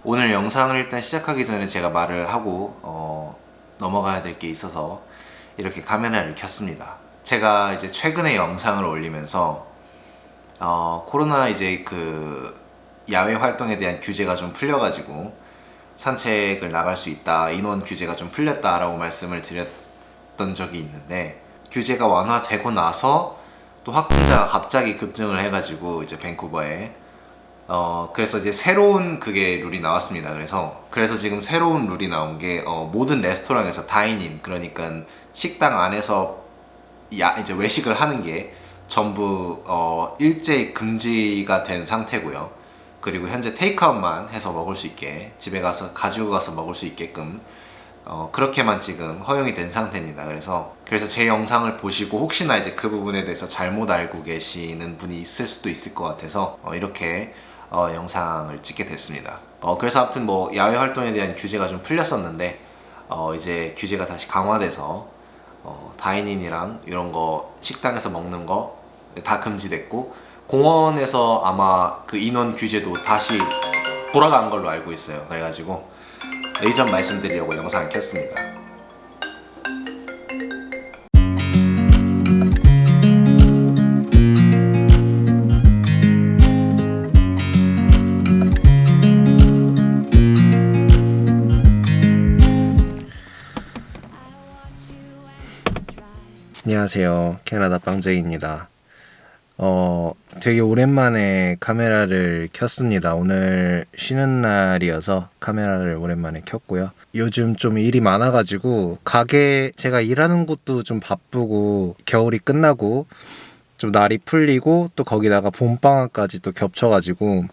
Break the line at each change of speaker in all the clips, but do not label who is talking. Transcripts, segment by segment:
오늘 영상을 일단 시작하기 전에 제가 말을 하고 넘어가야 될 게 있어서 이렇게 카메라를 켰습니다. 제가 이제 최근에 영상을 올리면서 코로나 이제 그 야외 활동에 대한 규제가 좀 풀려가지고 산책을 나갈 수 있다, 인원 규제가 좀 풀렸다라고 말씀을 드렸던 적이 있는데, 규제가 완화되고 나서 또 확진자가 갑자기 급증을 해가지고 이제 밴쿠버에 그래서 이제 새로운 그게 룰이 나왔습니다. 그래서 지금 새로운 룰이 나온 게 모든 레스토랑에서 다이닝, 그러니까 식당 안에서 이제 외식을 하는 게 전부 일제히 금지가 된 상태고요. 그리고 현재 테이크아웃만 해서 먹을 수 있게, 집에 가서 가지고 가서 먹을 수 있게끔 그렇게만 지금 허용이 된 상태입니다. 그래서 제 영상을 보시고 혹시나 이제 그 부분에 대해서 잘못 알고 계시는 분이 있을 수도 있을 것 같아서 이렇게 영상을 찍게 됐습니다. 그래서 아무튼 뭐 야외 활동에 대한 규제가 좀 풀렸었는데 이제 규제가 다시 강화돼서 다이닝이랑 이런 거, 식당에서 먹는 거 다 금지됐고, 공원에서 아마 그 인원 규제도 다시 돌아간 걸로 알고 있어요. 그래가지고 이 점 말씀드리려고 영상을 켰습니다. 안녕하세요, 캐나다 빵쟁이입니다. 되게 오랜만에 카메라를 켰습니다. 오늘 쉬는 날이어서 카메라를 오랜만에 켰고요. 요즘 좀 일이 많아가지고 가게, 제가 일하는 곳도 좀 바쁘고, 겨울이 끝나고 좀 날이 풀리고 또 거기다가 봄방학까지 또 겹쳐가지고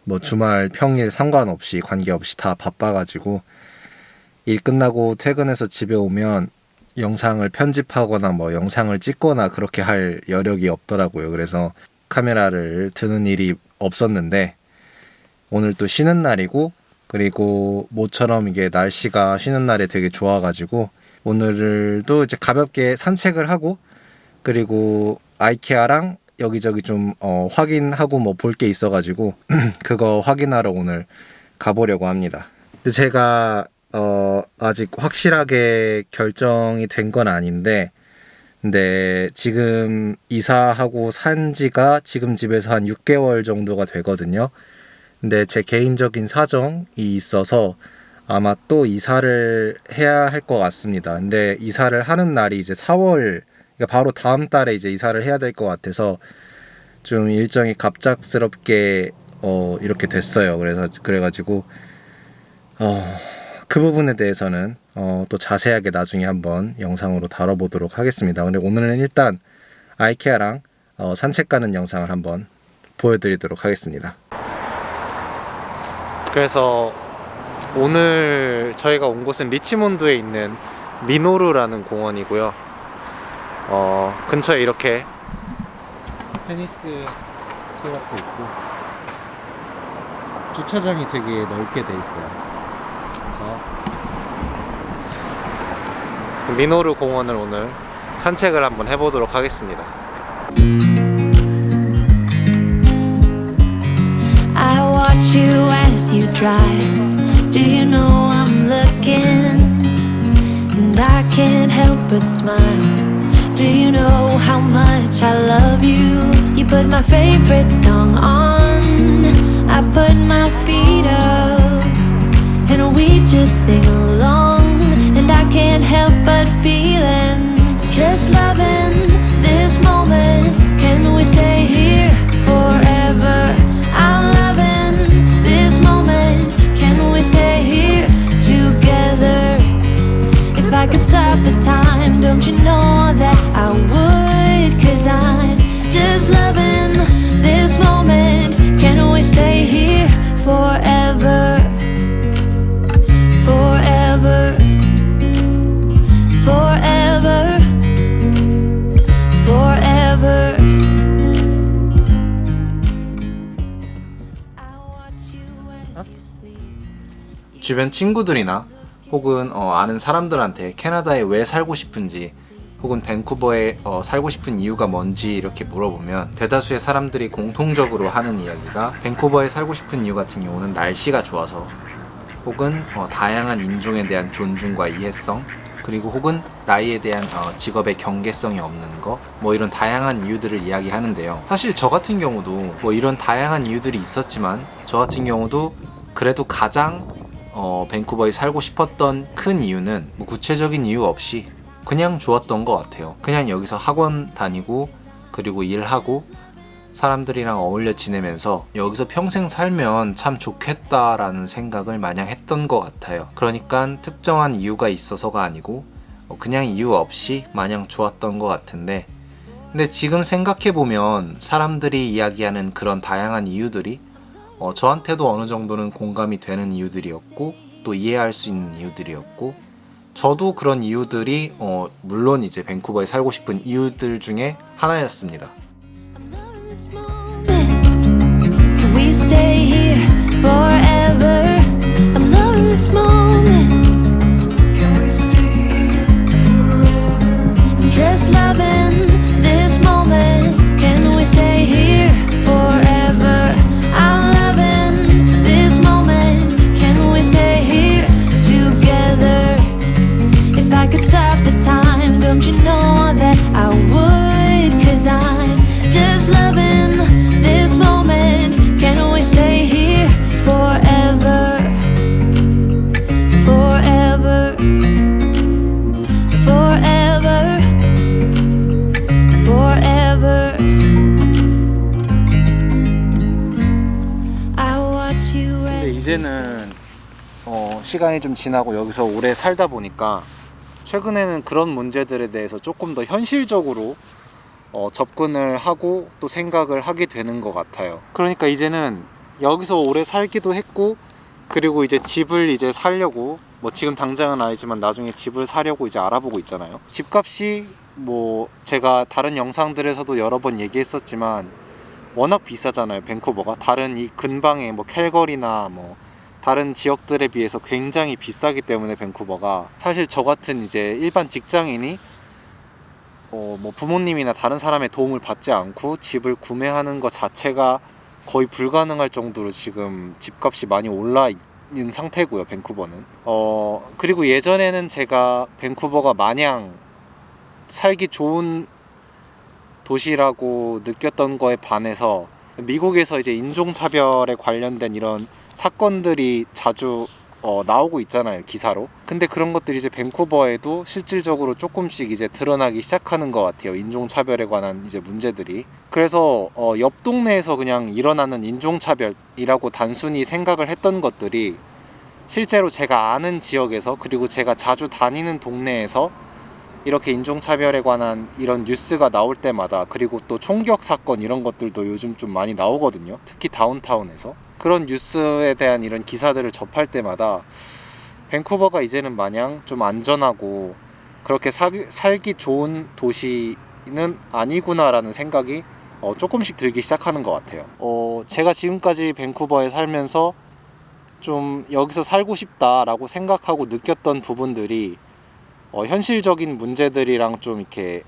뭐 주말 평일 상관없이 관계없이 다 바빠가지고 일 끝나고 퇴근해서 집에 오면 영상을 편집하거나 뭐 영상을 찍거나 그렇게 할 여력이 없더라고요. 그래서 카메라를 드는 일이 없었는데, 오늘 또 쉬는 날이고, 그리고 모처럼 이게 날씨가 쉬는 날에 되게 좋아가지고 오늘도 이제 가볍게 산책을 하고, 그리고 아이케아랑 여기저기 좀 확인하고 뭐 볼 게 있어가지고 그거 확인하러 오늘 가보려고 합니다. 근데 제가 아직 확실하게 결정이 된 건 아닌데, 근데 지금 이사하고 산 지가 지금 집에서 한 6개월 정도가 되거든요. 근데 제 개인적인 사정이 있어서 아마 또 이사를 해야 할 것 같습니다. 근데 이사를 하는 날이 이제 4월, 그러니까 바로 다음 달에 이제 이사를 해야 될 것 같아서 좀 일정이 갑작스럽게 이렇게 됐어요. 그래가지고 그 부분에 대해서는 또 자세하게 나중에 한번 영상으로 다뤄보도록 하겠습니다. 근데 오늘은 일단 아이케아랑 산책 가는 영상을 한번 보여드리도록 하겠습니다. 그래서 오늘 저희가 온 곳은 리치몬드에 있는 미노루라는 공원이고요. 근처에 이렇게 테니스 클럽도 있고 주차장이 되게 넓게 돼 있어요. 미노루 공원을 오늘 산책을 한번 해보도록 하겠습니다.
I watch you as you drive. Do you know I'm looking? And I can't help but smile. Do you know how much I love you? You put my favorite song on. I put my feet up and we just sing along, and I can't help but feeling, just loving this moment. Can we stay here forever? I'm loving this moment. Can we stay here together? If I could stop the time, don't you know that I would? 'Cause I'm just loving this moment. Can we stay here forever? Forever, forever, forever. I watch you as you
주변 친구들이나 혹은 아는 사람들한테 캐나다에 왜 살고 싶은지 혹은 밴쿠버에 살고 싶은 이유가 뭔지 이렇게 물어보면 대다수의 사람들이 공통적으로 하는 이야기가 밴쿠버에 살고 싶은 이유 같은 경우는 날씨가 좋아서, 혹은 다양한 인종에 대한 존중과 이해성, 그리고 혹은 나이에 대한 직업의 경계성이 없는 거, 뭐 이런 다양한 이유들을 이야기하는데요. 사실 저 같은 경우도 뭐 이런 다양한 이유들이 있었지만, 저 같은 경우도 그래도 가장 밴쿠버에 살고 싶었던 큰 이유는 뭐 구체적인 이유 없이 그냥 좋았던 것 같아요. 그냥 여기서 학원 다니고 그리고 일하고 사람들이랑 어울려 지내면서 여기서 평생 살면 참 좋겠다라는 생각을 마냥 했던 것 같아요. 그러니까 특정한 이유가 있어서가 아니고 그냥 이유 없이 마냥 좋았던 것 같은데, 근데 지금 생각해보면 사람들이 이야기하는 그런 다양한 이유들이 저한테도 어느 정도는 공감이 되는 이유들이었고, 또 이해할 수 있는 이유들이었고, 저도 그런 이유들이 물론 이제 밴쿠버에 살고 싶은 이유들 중에 하나였습니다.
I'm loving this moment. Can we stay here forever? I'm loving this moment. Can we stay here forever? I'm just loving this moment. Can we stay here forever? I'm loving this moment. Can we stay here together? If I could stop the time, don't you know that I would? 'Cause I'm just loving this moment. Can we stay here forever? Forever. Forever. Forever. I watch you
근데
as
이제는 시간이 좀 지나고 여기서 오래 살다 보니까 최근에는 그런 문제들에 대해서 조금 더 현실적으로 접근을 하고 또 생각을 하게 되는 것 같아요. 그러니까 이제는 여기서 오래 살기도 했고, 그리고 이제 집을 이제 사려고, 뭐 지금 당장은 아니지만 나중에 집을 사려고 이제 알아보고 있잖아요. 집값이 뭐 제가 다른 영상들에서도 여러 번 얘기했었지만 워낙 비싸잖아요, 밴쿠버가. 다른 이 근방의 뭐 캘거리나 뭐 다른 지역들에 비해서 굉장히 비싸기 때문에 밴쿠버가, 사실 저 같은 이제 일반 직장인이 뭐 부모님이나 다른 사람의 도움을 받지 않고 집을 구매하는 것 자체가 거의 불가능할 정도로 지금 집값이 많이 올라 있는 상태고요, 밴쿠버는. 그리고 예전에는 제가 밴쿠버가 마냥 살기 좋은 도시라고 느꼈던 거에 반해서 미국에서 이제 인종차별에 관련된 이런 사건들이 자주 나오고 있잖아요, 기사로. 근데 그런 것들이 이제 밴쿠버에도 실질적으로 조금씩 이제 드러나기 시작하는 것 같아요, 인종차별에 관한 이제 문제들이. 그래서 옆 동네에서 그냥 일어나는 인종차별이라고 단순히 생각을 했던 것들이 실제로 제가 아는 지역에서, 그리고 제가 자주 다니는 동네에서 이렇게 인종차별에 관한 이런 뉴스가 나올 때마다, 그리고 또 총격 사건 이런 것들도 요즘 좀 많이 나오거든요, 특히 다운타운에서. 그런 뉴스에 대한 이런 기사들을 접할 때마다 밴쿠버가 이제는 마냥 좀 안전하고 그렇게 살기 좋은 도시는 아니구나라는 생각이 조금씩 들기 시작하는 것 같아요. 제가 지금까지 밴쿠버에 살면서 좀 여기서 살고 싶다라고 생각하고 느꼈던 부분들이 현실적인 문제들이랑 좀 이렇게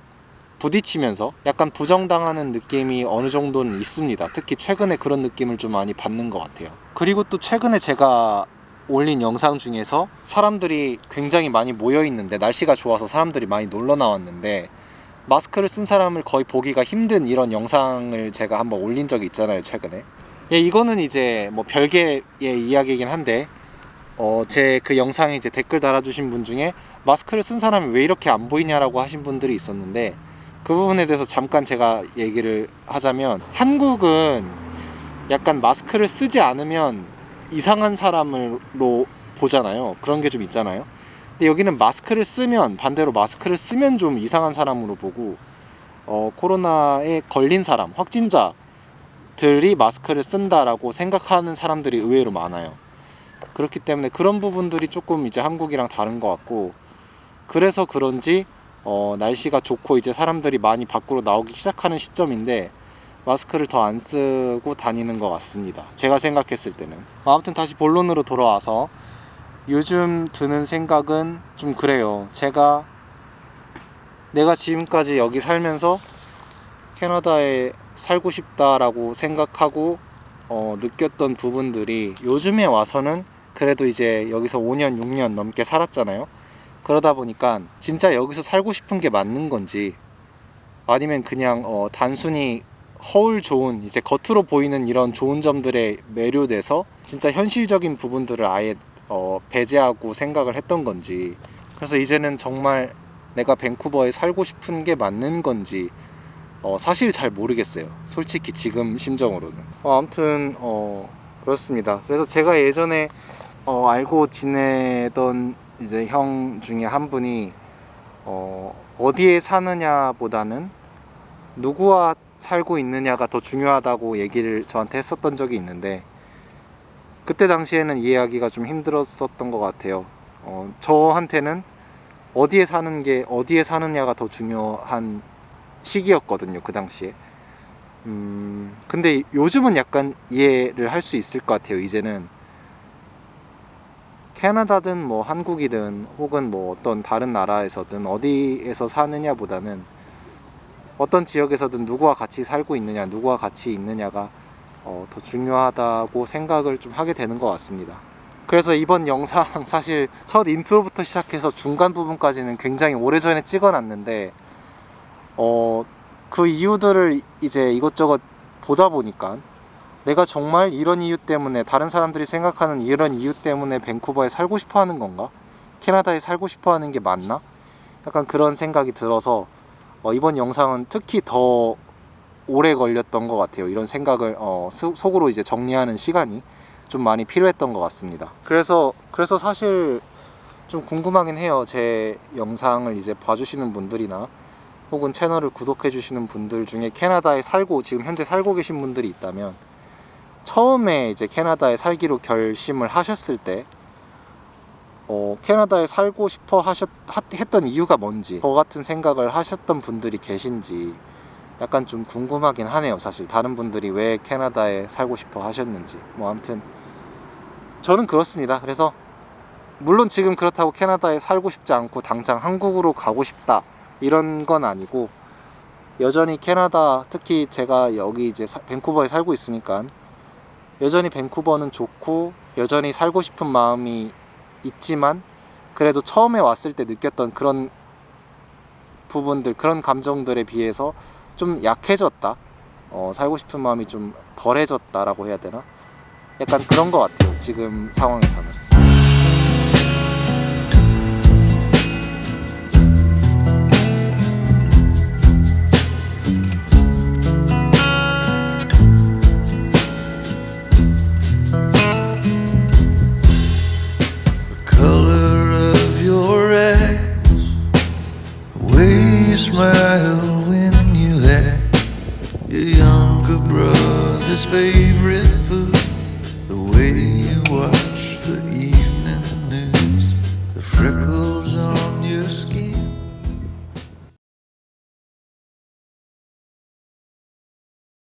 부딪히면서 약간 부정당하는 느낌이 어느 정도는 있습니다. 특히 최근에 그런 느낌을 좀 많이 받는 것 같아요. 그리고 또 최근에 제가 올린 영상 중에서 사람들이 굉장히 많이 모여 있는데, 날씨가 좋아서 사람들이 많이 놀러 나왔는데 마스크를 쓴 사람을 거의 보기가 힘든 이런 영상을 제가 한번 올린 적이 있잖아요, 최근에. 예, 이거는 이제 뭐 별개의 이야기이긴 한데 제 그 영상에 이제 댓글 달아주신 분 중에 마스크를 쓴 사람이 왜 이렇게 안 보이냐라고 하신 분들이 있었는데, 그 부분에 대해서 잠깐 제가 얘기를 하자면, 한국은 약간 마스크를 쓰지 않으면 이상한 사람으로 보잖아요. 그런 게 좀 있잖아요. 근데 여기는 마스크를 쓰면, 반대로 마스크를 쓰면 좀 이상한 사람으로 보고, 코로나에 걸린 사람, 확진자들이 마스크를 쓴다라고 생각하는 사람들이 의외로 많아요. 그렇기 때문에 그런 부분들이 조금 이제 한국이랑 다른 것 같고, 그래서 그런지 날씨가 좋고 이제 사람들이 많이 밖으로 나오기 시작하는 시점인데 마스크를 더 안 쓰고 다니는 것 같습니다, 제가 생각했을 때는. 아무튼 다시 본론으로 돌아와서 요즘 드는 생각은 좀 그래요. 제가 내가 지금까지 여기 살면서 캐나다에 살고 싶다라고 생각하고 느꼈던 부분들이 요즘에 와서는 그래도 이제 여기서 5년, 6년 넘게 살았잖아요. 그러다 보니까 진짜 여기서 살고 싶은 게 맞는 건지 아니면 그냥 단순히 허울 좋은 이제 겉으로 보이는 이런 좋은 점들에 매료돼서 진짜 현실적인 부분들을 아예 배제하고 생각을 했던 건지, 그래서 이제는 정말 내가 밴쿠버에 살고 싶은 게 맞는 건지 사실 잘 모르겠어요. 솔직히 지금 심정으로는. 아무튼 그렇습니다. 그래서 제가 예전에 알고 지내던 이제 형 중에 한 분이 어디에 사느냐보다는 누구와 살고 있느냐가 더 중요하다고 얘기를 저한테 했었던 적이 있는데, 그때 당시에는 이해하기가 좀 힘들었었던 것 같아요. 저한테는 어디에 사느냐가 더 중요한 시기였거든요, 그 당시에. 근데 요즘은 약간 이해를 할 수 있을 것 같아요. 이제는 캐나다든 뭐 한국이든 혹은 뭐 어떤 다른 나라에서든 어디에서 사느냐보다는 어떤 지역에서든 누구와 같이 살고 있느냐, 누구와 같이 있느냐가 더 중요하다고 생각을 좀 하게 되는 것 같습니다. 그래서 이번 영상 사실 첫 인트로부터 시작해서 중간 부분까지는 굉장히 오래전에 찍어놨는데 그 이유들을 이제 이것저것 보다 보니까 내가 정말 이런 이유 때문에, 다른 사람들이 생각하는 이런 이유 때문에 밴쿠버에 살고 싶어 하는 건가? 캐나다에 살고 싶어 하는 게 맞나? 약간 그런 생각이 들어서 이번 영상은 특히 더 오래 걸렸던 것 같아요. 이런 생각을 속으로 이제 정리하는 시간이 좀 많이 필요했던 것 같습니다. 그래서 사실 좀 궁금하긴 해요. 제 영상을 이제 봐주시는 분들이나 혹은 채널을 구독해 주시는 분들 중에 캐나다에 지금 현재 살고 계신 분들이 있다면, 처음에 이제 캐나다에 살기로 결심을 하셨을 때 캐나다에 살고 싶어 했던 이유가 뭔지, 저 같은 생각을 하셨던 분들이 계신지 약간 좀 궁금하긴 하네요. 사실 다른 분들이 왜 캐나다에 살고 싶어 하셨는지. 뭐 아무튼 저는 그렇습니다. 그래서 물론 지금 그렇다고 캐나다에 살고 싶지 않고 당장 한국으로 가고 싶다 이런 건 아니고, 여전히 캐나다, 특히 제가 여기 이제 밴쿠버에 살고 있으니까 여전히 밴쿠버는 좋고 여전히 살고 싶은 마음이 있지만, 그래도 처음에 왔을 때 느꼈던 그런 부분들, 그런 감정들에 비해서 좀 약해졌다, 살고 싶은 마음이 좀 덜해졌다라고 해야 되나? 약간 그런 것 같아요, 지금 상황에서는.
Smile when you laugh, your younger brother's favorite food, the way you watch the evening news, the freckles on your skin.